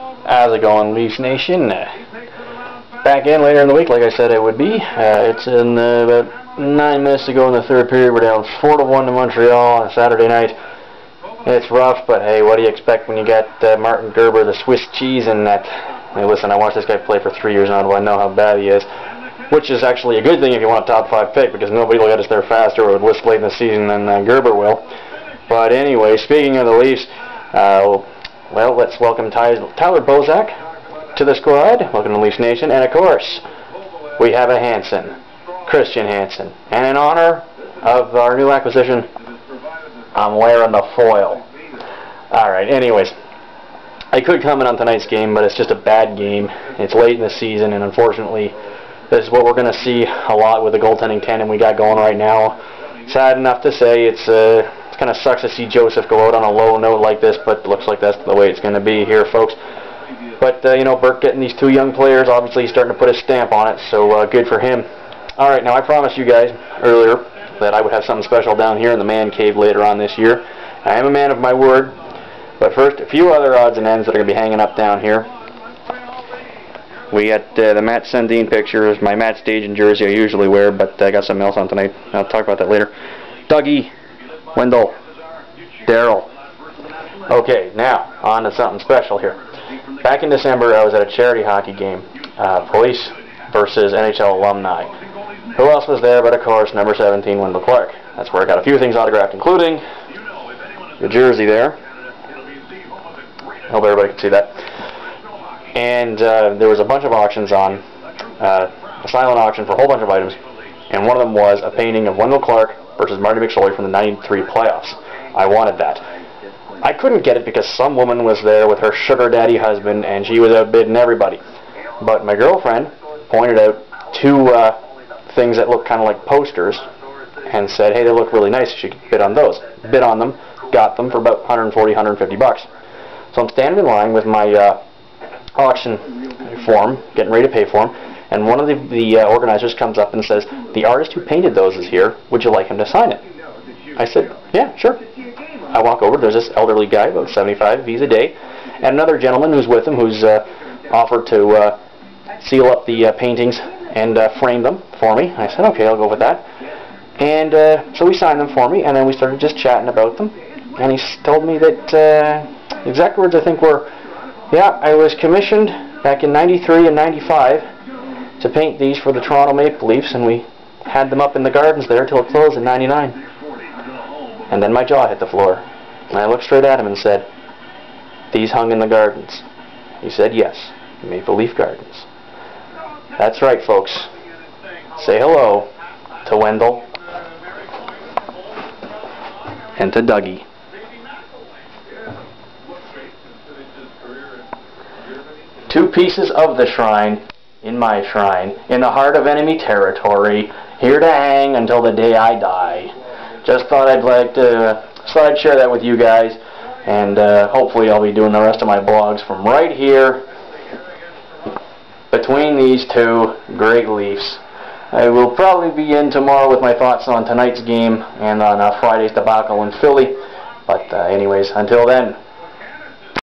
How's it going, Leafs Nation? Back in later in the week, like I said I would be. It's in about 9 minutes to go in the third period. We're down 4-1 to Montreal on a Saturday night. It's rough, but hey, what do you expect when you got Martin Gerber, the Swiss cheese, in that? Hey, listen, I watched this guy play for 3 years now, I know how bad he is. Which is actually a good thing if you want a top 5 pick, because nobody will get us there faster or list late in the season than Gerber will. But anyway, speaking of the Leafs, well, let's welcome Tyler Bozak to the squad. Welcome to Leafs Nation. And of course, we have a Hansen, Christian Hansen. And in honor of our new acquisition, I'm wearing the foil. Alright, anyways, I could comment on tonight's game, but it's just a bad game. It's late in the season, and unfortunately, this is what we're going to see a lot with the goaltending tandem we got going right now. Sad enough to say, it kind of sucks to see Joseph go out on a low note like this, but it looks like that's the way it's going to be here, folks. But, you know, Burke getting these 2 young players, obviously he's starting to put a stamp on it, so good for him. Alright, now I promised you guys earlier that I would have something special down here in the man cave later on this year. I am a man of my word, but first, a few other odds and ends that are going to be hanging up down here. We got the Matt Sundin pictures, my Matt Stajan jersey I usually wear, but I got something else on tonight. I'll talk about that later. Dougie, Wendell, Daryl. Okay, now, on to something special here. Back in December, I was at a charity hockey game. Police versus NHL alumni. Who else was there but, of course, number 17, Wendell Clark. That's where I got a few things autographed, including the jersey there. Hope everybody can see that. And there was a bunch of auctions on, a silent auction for a whole bunch of items, and one of them was a painting of Wendell Clark versus Marty McSorley from the '93 playoffs. I wanted that. I couldn't get it because some woman was there with her sugar daddy husband, and she was outbidding everybody. But my girlfriend pointed out 2 things that looked kind of like posters, and said, hey, they look really nice, you should bid on those. Bid on them, got them for about 140, 150 bucks. So I'm standing in line with my auction form, getting ready to pay for them, and one of the organizers comes up and says, the artist who painted those is here, would you like him to sign it? I said, yeah, sure. I walk over, there's this elderly guy, about 75 V's a day, and another gentleman who's with him who's offered to seal up the paintings and frame them for me. I said, okay, I'll go with that. And so he signed them for me, and then we started just chatting about them, and he told me that exact words I think were, yeah, I was commissioned back in '93 and '95 to paint these for the Toronto Maple Leafs, and we had them up in the gardens there till it closed in '99. And then my jaw hit the floor, and I looked straight at him and said, these hung in the gardens. He said, yes, Maple Leaf Gardens. That's right, folks. Say hello to Wendell and to Dougie. Two pieces of the shrine, in my shrine, in the heart of enemy territory, here to hang until the day I die. Just thought I'd share that with you guys, and hopefully I'll be doing the rest of my blogs from right here, between these 2 great Leafs. I will probably be in tomorrow with my thoughts on tonight's game and on Friday's debacle in Philly. But anyways, until then,